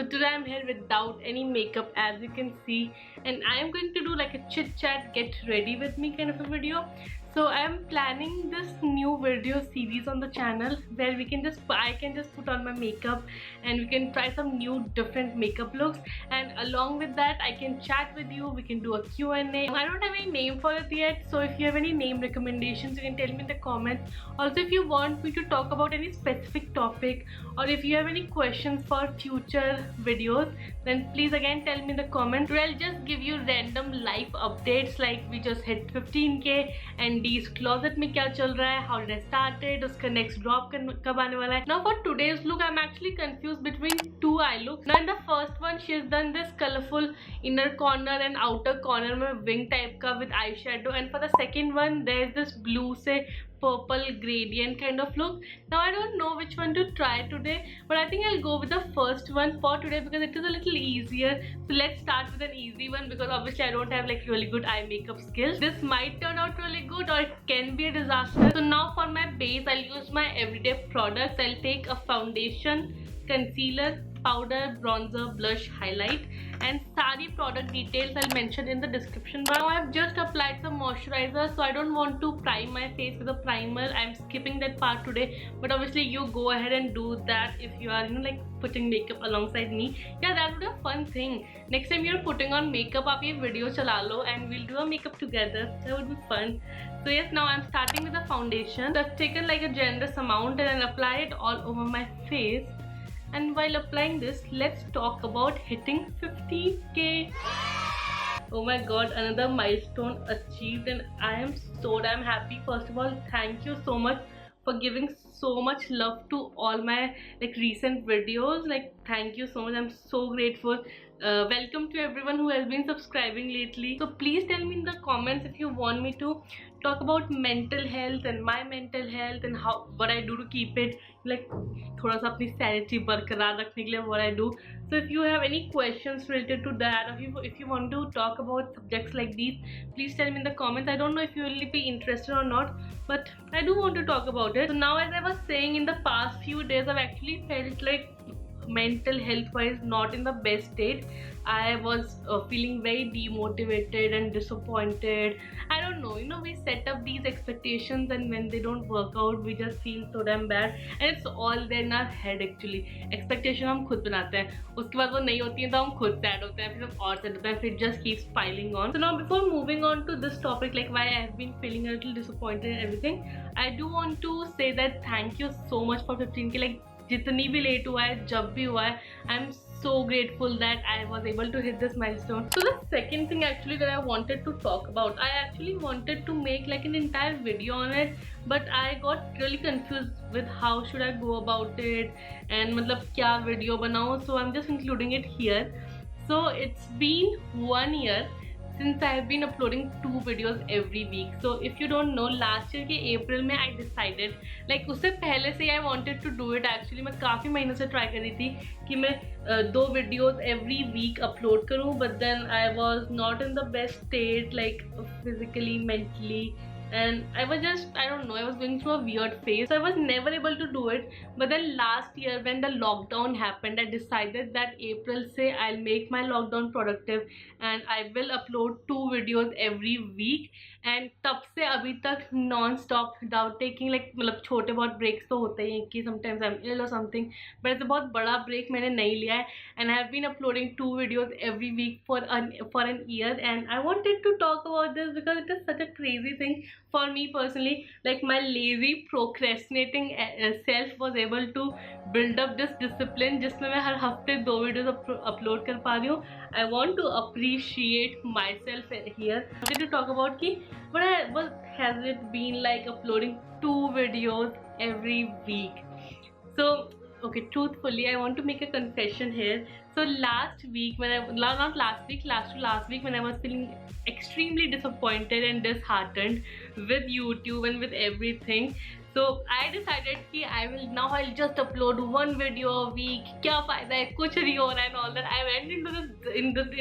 So today I'm here without any makeup, as you can see, and I'm going to do like a chit chat, get ready with me kind of a video. So I'm planning this new video series on the channel where I can just put on my makeup and we can try some new different makeup looks, and along with that I can chat with you. We can do a Q&A. I don't have any name for it yet, so if you have any name recommendations you can tell me in the comments. Also, if you want me to talk about any specific topic or if you have any questions for future videos, then please again tell me in the comments. I'll just give you random life updates, like we just hit 15k and D's closet में क्या चल रहा है, how did I started, उसका next drop कब आने वाला है. Now for today's look I'm actually confused between two eye looks. Now in the first one she has done this colorful inner corner and outer corner में wing type का with eyeshadow, and for the second one there is this blue से purple gradient kind of look. Now I don't know which one to try today, but I think I'll go with the first one for today because it is a little easier. So let's start with an easy one because obviously I don't have like really good eye makeup skills. This might turn out really good or it can be a disaster. So now for my base I'll use my everyday products. I'll take a foundation, concealer, powder, bronzer, blush, highlight, and sari product details I'll mention in the description bar. Now I've just applied some moisturizer, so I don't want to prime my face with a primer. I'm skipping that part today, but obviously you go ahead and do that if you are like putting makeup alongside me. Yeah, that would be a fun thing. Next time you're putting on makeup, आप ये video चला लो and we'll do a makeup together. That would be fun. So yes, now I'm starting with the foundation. So I've taken like a generous amount and I'll apply it all over my face. And while applying this, let's talk about hitting 15k. Oh my god, another milestone achieved and I am so damn happy. First of all, thank you so much for giving so much love to all my like recent videos. Like thank you so much, I'm so grateful. Welcome to everyone who has been subscribing lately. So please tell me in the comments if you want me to talk about mental health and my mental health and what I do to keep it like थोड़ा सा अपनी sanity बरकरार रखने के लिए what I do. So if you have any questions related to that, or if you want to talk about subjects like these, please tell me in the comments. I don't know if you will be interested or not, but I do want to talk about it. So now, as I was saying, in the past few days I've actually felt like mental health wise not in the best state. I was feeling very demotivated and disappointed. I don't know, we set up these expectations and when they don't work out we just feel so damn bad, and it's all there in our head actually. Expectation हम खुद बनाते हैं, उसके बाद वो नहीं होती हैं तो हम खुद sad होते हैं, फिर हम और sad होते हैं, फिर it just keeps piling on. So now before moving on to this topic, like why I have been feeling a little disappointed and everything, I do want to say that thank you so much for 15k. like जितनी भी late हुआ है, जब भी हुआ है, I am so grateful that I was able to hit this milestone. So the second thing actually that I wanted to talk about, I actually wanted to make like an entire video on it, but I got really confused with how should I go about it and मतलब क्या video बनाऊँ. So I'm just including it here. So it's been 1 year since I have been uploading 2 videos every week. So if you don't know, last year के April में I decided, like उससे पहले से I wanted to do it actually. मैं काफ़ी महीनों से try कर रही थी कि मैं 2 videos every week upload करूँ, but then I was not in the best state, like physically, mentally, and I was just, I don't know, I was going through a weird phase, so I was never able to do it. But then last year when the lockdown happened, I decided that April से I'll make my lockdown productive and I will upload 2 videos every week. And तब से अभी तक non-stop without taking like मतलब छोटे बहुत breaks तो होते ही हैं कि sometimes I'm ill or something, but ऐसे बहुत बड़ा break मैंने नहीं लिया है, and I have been uploading 2 videos every week for an year. And I wanted to talk about this because it is such a crazy thing for me personally. Like my lazy procrastinating self was able to build up this discipline जिसमें मैं हर हफ्ते 2 videos upload कर पा रही हूँ. I want to appreciate myself here. I wanted to talk about कि what has it been like uploading 2 videos every week. So okay, truthfully I want to make a confession here. So last week when last week when I was feeling extremely disappointed and disheartened with YouTube and with everything, so I decided कि I'll just upload 1 video a week. क्या फायदा है, कुछ नहीं हो रहा है and all that. I went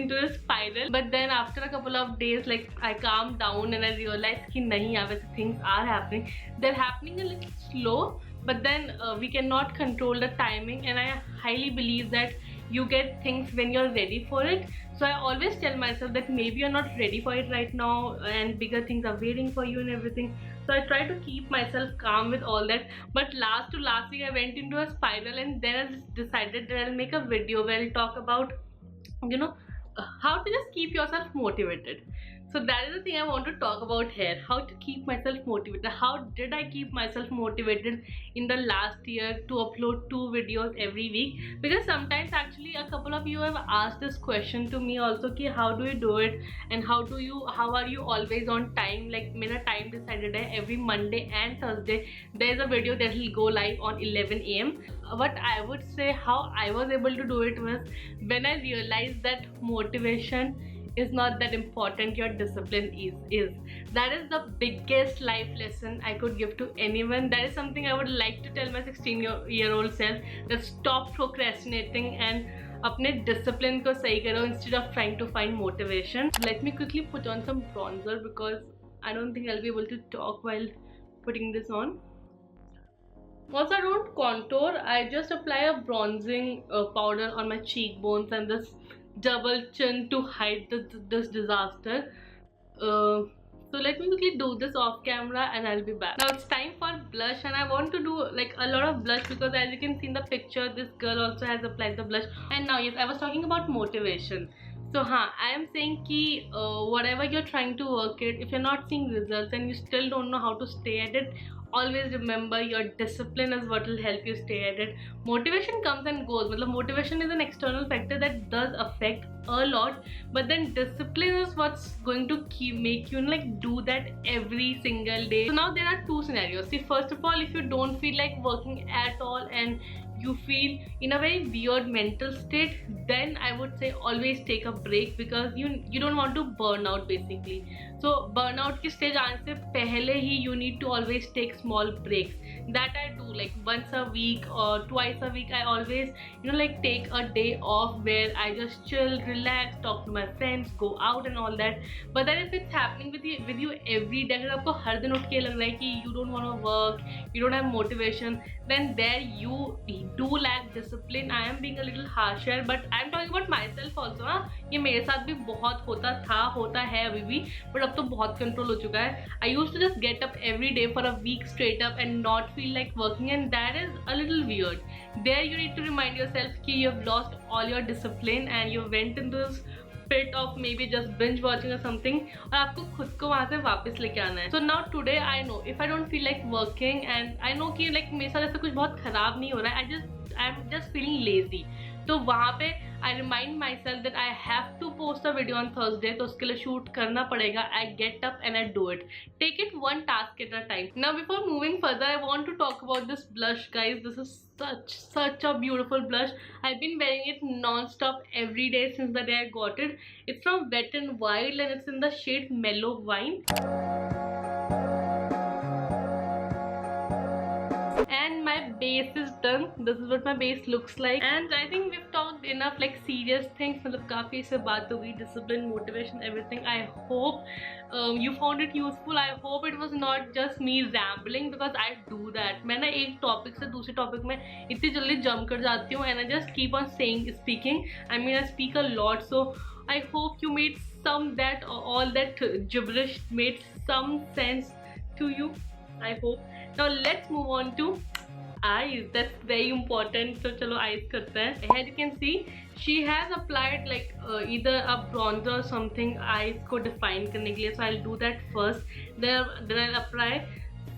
into this spiral. But then after a couple of days, like I calmed down and I realized कि नहीं यार, वैसे things are happening. They're happening a little slow, but then we cannot control the timing, and I highly believe that you get things when you're ready for it. So I always tell myself that maybe you're not ready for it right now and bigger things are waiting for you and everything. So I try to keep myself calm with all that. But last week I went into a spiral, and then I just decided that I'll make a video where I'll talk about, you know, how to just keep yourself motivated. So that is the thing I want to talk about here, how to keep myself motivated. How did I keep myself motivated in the last year to upload 2 videos every week? Because sometimes actually a couple of you have asked this question to me also, ki how do you do it, and how are you always on time? Like मेरा time decided है, every Monday and Thursday there is a video that will go live on 11 AM. What I would say how I was able to do it was when I realized that motivation is not that important, your discipline is. That is the biggest life lesson I could give to anyone. That is something I would like to tell my 16-year-old self, that stop procrastinating and अपने discipline को सही करो instead of trying to find motivation. Let me quickly put on some bronzer because I don't think I'll be able to talk while putting this on. Also, I don't contour, I just apply a bronzing powder on my cheekbones and this double chin to hide this disaster. So let me quickly do this off camera and I'll be back. Now it's time for blush, and I want to do like a lot of blush because as you can see in the picture, this girl also has applied the blush. And now yes, I was talking about motivation. So I am saying ki whatever you're trying to work at, if you're not seeing results and you still don't know how to stay at it, always remember your discipline is what will help you stay at it. Motivation comes and goes. Motivation is an external factor that does affect a lot, but then discipline is what's going to make you like do that every single day. So now there are 2 scenarios. See, first of all, if you don't feel like working at all and you feel in a very weird mental state, then I would say always take a break because you don't want to burn out basically. So burnout की stage आने से पहले ही you need to always take small breaks. That I do like once a week or twice a week. I always like take a day off where I just chill, relax, talk to my friends, go out and all that. But then if it's happening with you every day, अगर आपको हर दिन उठ के लग रहा है कि you don't want to work, you don't have motivation, then there you do lack discipline. I am being a little harsher, but I am talking about myself also. ये मेरे साथ भी बहुत होता है अभी भी, but अब तो बहुत कंट्रोल हो चुका है. I used to just get up every day for a week straight up and not feel like working, and that is a little weird. There you need to remind yourself that you have lost all your discipline and you went into this pit of maybe just binge watching or something, और आपको खुद को वहाँ से वापस लेके आना है. So now today I know if I don't feel like working and I know कि like मेरे साथ ऐसा कुछ बहुत खराब नहीं हो रहा है, I'm just feeling lazy. तो वहाँ पे I remind myself that I have to post a video on Thursday, तो उसके लिए shoot करना पड़ेगा. I get up and I do it. Take it one task at a time. Now before moving further, I want to talk about this blush, guys. This is such a beautiful blush. I've been wearing it non-stop every day since the day I got it. It's from Wet n Wild and it's in the shade Mellow Wine. And my base is done. This is what my base looks like, and I think we've talked enough like serious things. मतलब काफी से बात हो गई, discipline, motivation, everything. I hope you found it useful. I hope it was not just me rambling because I do that. मैं ना एक topic से दूसरे topic में इतनी जल्दी jump कर जाती हूँ and I just keep on speaking. I mean I speak a lot, so I hope you made all that gibberish made some sense to you. I hope. Now let's move on to eyes. That's very important. So chalo eyes करते हैं. Here you can see she has applied like either a bronzer or something eyes को define करने के लिए. So I'll do that first. Then I'll apply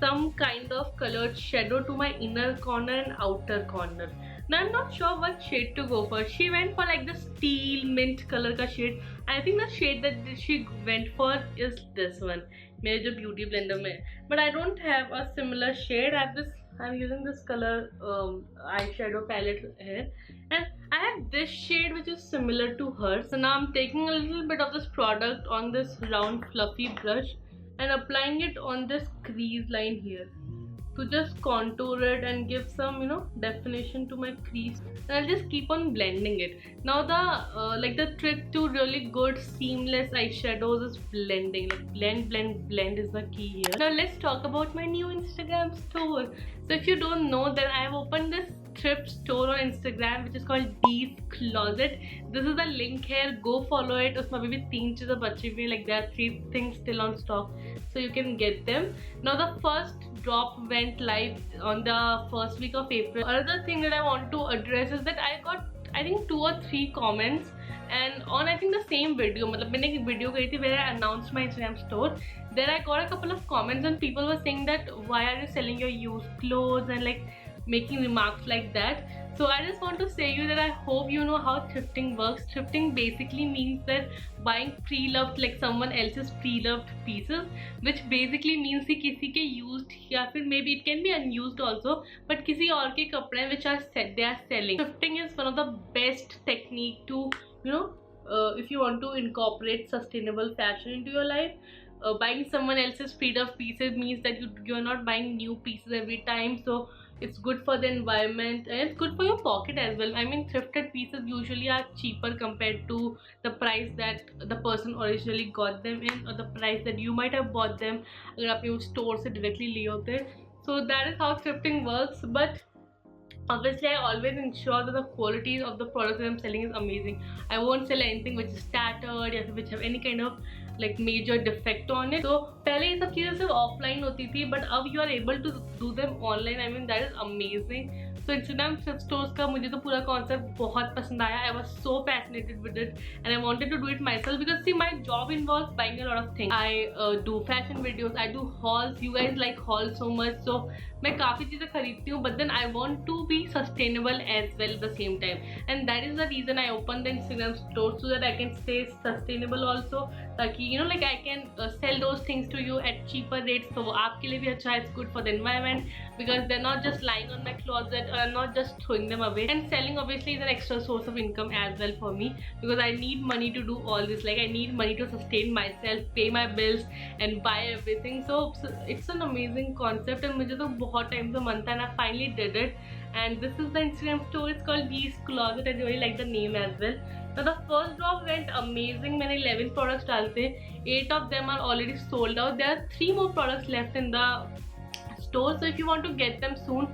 some kind of colored shadow to my inner corner and outer corner. Now I'm not sure what shade to go for. She went for like the steel mint color का shade. I think the shade that she went for is this one. मेरे जो beauty blender में. But I don't have a similar shade. I'm using this color eyeshadow palette here, and I have this shade which is similar to her. So now I'm taking a little bit of this product on this round fluffy brush and applying it on this crease line here to just contour it and give some definition to my crease, and I'll just keep on blending it. Now the trick to really good seamless eyeshadows is blending. Like blend is the key here. Now let's talk about my new Instagram store. So if you don't know, then I have opened this thrift store on Instagram which is called Dee's Closet. This is the link here. Go follow it. उसमें अभी भी 3 चीज़ें बची हुई, like there are 3 things still on stock, so you can get them. Now the first drop went live on the first week of April. Another thing that I want to address is that I got I think 2 or 3 comments and on I think the same video, मतलब मैंने एक video करी थी where I announced my Instagram store. There I got a couple of comments and people were saying that why are you selling your used clothes and like making remarks like that. So I just want to say you that I hope you know how thrifting works. Thrifting basically means that buying pre-loved, like someone else's pre-loved pieces, which basically means कि किसी के used या फिर maybe it can be unused also, but किसी और के कपड़े which are they are selling. Thrifting is one of the best technique to, you know, if you want to incorporate sustainable fashion into your life. Buying someone else's pre-loved pieces means that you're not buying new pieces every time, so it's good for the environment and it's good for your pocket as well. I mean, thrifted pieces usually are cheaper compared to the price that the person originally got them in, or the price that you might have bought them अगर आपने उस store से directly लिए होते. So that is how thrifting works. But obviously I always ensure that the quality of the products that I'm selling is amazing. I won't sell anything which is tattered or which have any kind of like major defect on it. So पहले ये सब चीज़ें सिर्फ offline होती थी, but अब you are able to do them online. I mean that is amazing. So Instagram thrift stores का मुझे तो पूरा concept बहुत पसंद आया. I was so fascinated with it and I wanted to do it myself because see my job involves buying a lot of things. I do fashion videos, I do hauls. You guys like hauls so much, so मैं काफ़ी चीज़ें खरीदती हूँ, but then I want to be sustainable as well at the same time, and that is the reason I opened the Instagram store so that I can stay sustainable also, ताकि you know like I can sell those things to you at cheaper rates. So आपके लिए भी अच्छा है, it's good for the environment because they're not just lying on my closet or I'm not just throwing them away. And selling obviously is an extra source of income as well for me because I need money to do all this. Like I need money to sustain myself, pay my bills and buy everything. So it's an amazing concept and मुझे तो बहुत time से मन था and I finally did it. And this is the Instagram store. It's called Dee's Closet. I really like the name as well. Now the first drop went amazing. मैंने 11 products डालते, 8 of them are already sold out. There are 3 more products left in the store. So if you want to get them soon,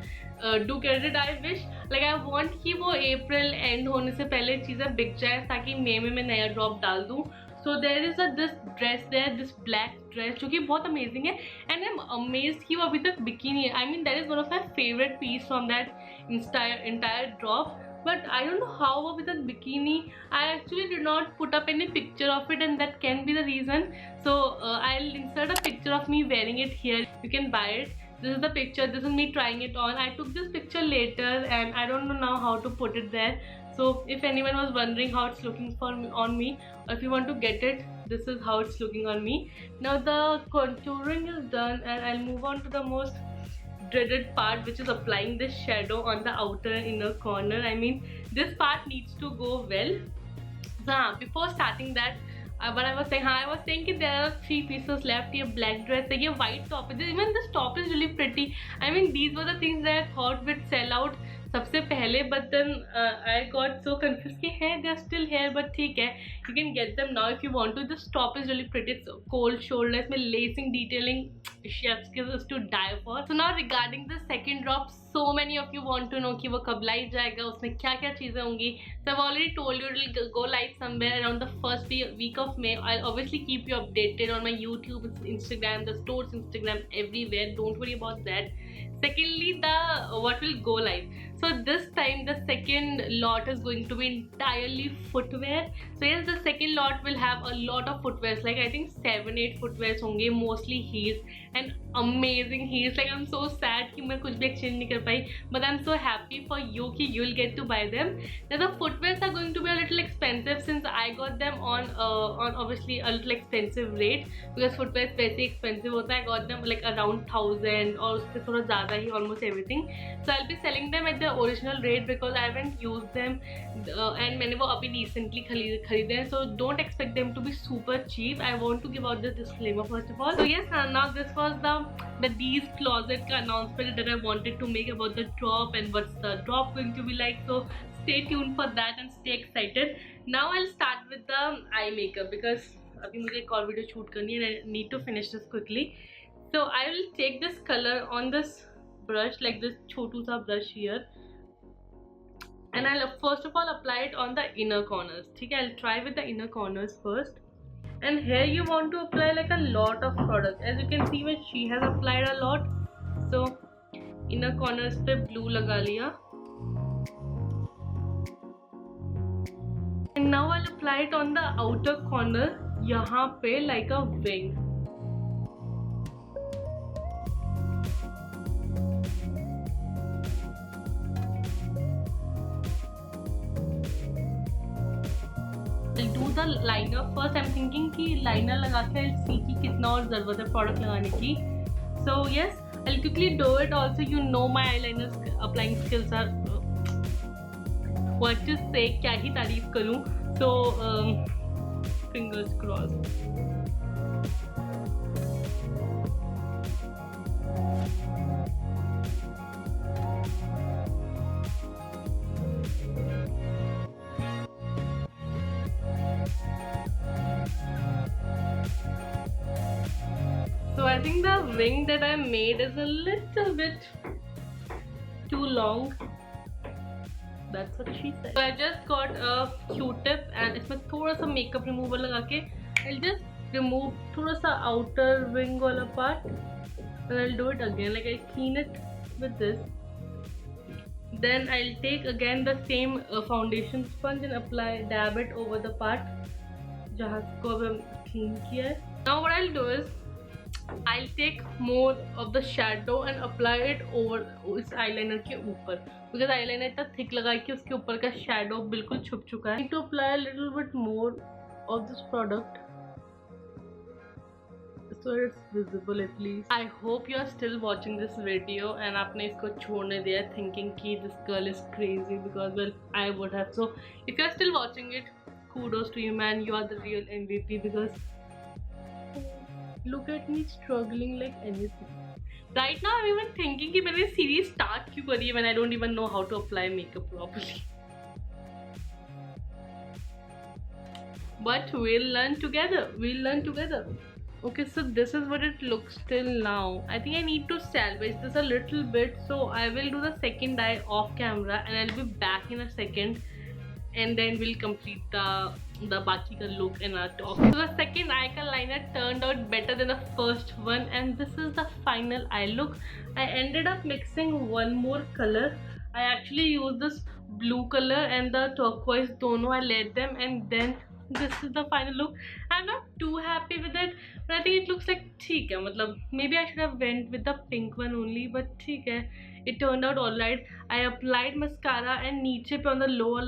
do get it. I wish like I want कि वो April end होने से पहले चीज़ें बिक जाए ताकि मई में मैं नया drop डाल दूँ. So there is this dress there, this black dress जो कि बहुत amazing है and I'm amazed कि वो अभी तक बिकी नहीं है. I mean that is one of my favorite piece from that entire drop. But I don't know how अभी तक बिकी नहीं. I actually did not put up any picture of it and that can be the reason. So I'll insert a picture of me wearing it here. You can buy it. This is the picture. This is me trying it on. I took this picture later and I don't know now how to put it there. So if anyone was wondering how it's looking on me, or if you want to get it, this is how it's looking on me. Now the contouring is done and I'll move on to the most dreaded part, which is applying this shadow on the outer and inner corner. I mean this part needs to go well. So before starting that, but I was saying that there are 3 pieces left. ये black dress है, ये white top है. Even this top is really pretty. I mean these were the things that I thought would sell out सबसे पहले, but then I got so confused कि हैं they are still here, but ठीक है, you can get them now if you want to. This top is really pretty. It's cold shoulder, इसमें lacing detailing chef's kiss is to die for. So now regarding the second drop, so many of you want to know कि वो कब live जाएगा, उसमें क्या क्या चीज़ें होंगी. So I've already told you it will go live somewhere around the first week of May. I'll obviously keep you updated on my YouTube, Instagram, the store's Instagram, everywhere. Don't worry about that. Secondly, what will go live. So this time the second lot is going to be entirely footwear. So yes, the second lot will have a lot of footwears, like I think 7-8 footwears होंगे, mostly heels and amazing heels. Like I'm so sad कि मैं कुछ भी exchange नहीं कर पाई, but I'm so happy for you कि you'll get to buy them. Now the footwears are going to be a little expensive since I got them on obviously a little expensive rate because footwears वैसे expensive होता है. I got them like around 1000 और उससे थोड़ा ज़्यादा ही almost everything. So I'll be selling them at the original rate because I haven't used them and मैंने वो अभी recently खरीदे हैं. So don't expect them to be super cheap. I want to give out this disclaimer first of all. So yes, now this was the Dee's Closet का announcement that I wanted to make about the drop and what's the drop going to be like. So stay tuned for that and stay excited. Now I'll start with the eye makeup because अभी मुझे एक और video shoot करनी है and I need to finish this quickly. So I will take this color on this brush, like this छोटू सा brush here. and I'll first of all apply it on the inner corners. Okay, I'll try with the inner corners first. And here you want to apply like a lot of product. As you can see, when she has applied a lot, so inner corners पे blue लगा लिया. And now I'll apply it on the outer corner, यहाँ पे like a wing. I'll do the liner first. I'm thinking कि liner लगा के I'll see कि कितना और ज़रूरत है product लगाने की. So yes, I'll quickly do it. Also, you know my eyeliner applying skills are what to say, क्या ही तारीफ करूँ. So fingers crossed. So I think the wing that I made is a little bit too long. That's what she said. So I just got a Q-tip and इसमें थोड़ा सा makeup remover लगा के I'll just remove थोड़ा सा outer wing वाला part and I'll do it again. Like I'll clean it with this. Then I'll take again the same foundation sponge and dab it over the part जहाँ को अब clean किया है. Now what I'll do is I'll take more of the shadow and apply it over इस eyeliner के ऊपर, because eyeliner इतना thick लगा है कि उसके ऊपर का shadow बिल्कुल छुप चुका है. I need to apply a little bit more of this product so it's visible at least. I hope you are still watching this video and आपने इसको छोड़ने दिया thinking कि this girl is crazy, because well I would have. So if you are still watching it, kudos to you, man. You are the real MVP, because look at me struggling like anything. Right now I'm even thinking कि मैंने series start क्यों करी है when I don't even know how to apply makeup properly. But we'll learn together. We'll learn together. Okay, so this is what it looks till now. I think I need to salvage this a little bit, so I will do the second eye off camera and I'll be back in a second, and then we'll complete the baki ka look and our talk. So the second eye ka liner turned out better than the first one, and this is the final eye look. I ended up mixing one more color. I actually used this blue color and the turquoise dono. I let them, and then this is the final look. I'm not too happy with it, but I think it looks like ठीक है. मतलब maybe I should have went with the pink one only, but ठीक है. It turned out alright. I applied mascara and नीचे पे on the lower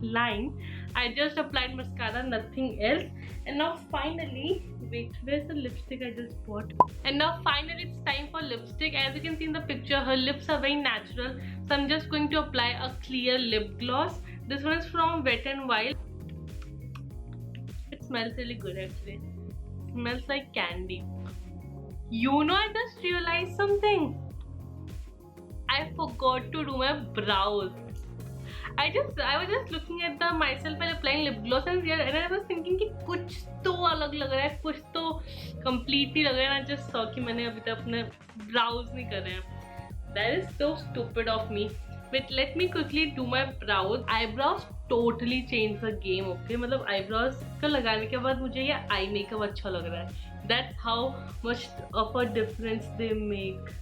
line I just applied mascara, nothing else. And now finally, wait, where's the lipstick I just bought? And now finally it's time for lipstick. As you can see in the picture, her lips are very natural, so I'm just going to apply a clear lip gloss. This one is from Wet n Wild. It smells really good actually. It smells like candy. You know, I just realized something. I forgot to do my brows. I was just looking at myself while applying lip gloss, and I was thinking कि कुछ तो अलग लग रहा है, कुछ तो complete नहीं लग रहा है. And I just saw कि मैंने अभी तक अपने brows नहीं करे हैं. That is so stupid of me. But let me quickly do my brows. Eyebrows totally change the game. Okay, मतलब eyebrows का लगाने के बाद मुझे ये eye makeup अच्छा लग रहा है. That's how much of a difference they make.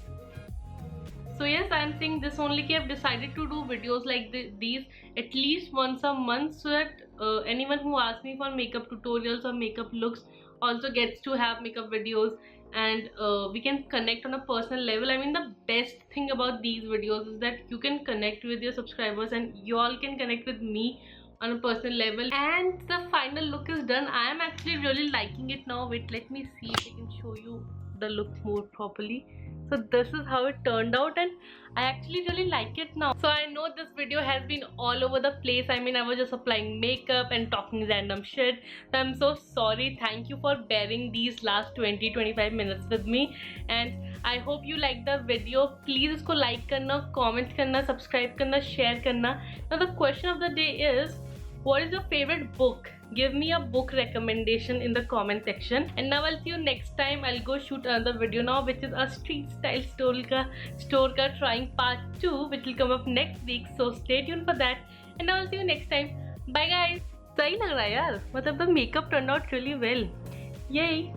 So yes, I am saying this only कि I've decided to do videos like these at least once a month, so that anyone who asks me for makeup tutorials or makeup looks also gets to have makeup videos, and we can connect on a personal level. I mean, the best thing about these videos is that you can connect with your subscribers and you all can connect with me on a personal level. And the final look is done. I am actually really liking it now. Wait, let me see if I can show you the look more properly. So this is how it turned out, and I actually really like it now. So I know this video has been all over the place. I mean, I was just applying makeup and talking random shit. So I'm so sorry. Thank you for bearing these last 20-25 minutes with me, and I hope you like the video. Please इसको like करना, comment करना, subscribe करना, share करना. Now the question of the day is, what is your favorite book? Give me a book recommendation in the comment section. And now I'll see you next time. I'll go shoot another video now, which is a street style store ka trying part 2, which will come up next week. So stay tuned for that. And I'll see you next time. Bye guys. सही लग रहा है यार, मतलब the makeup turned out really well. Yay.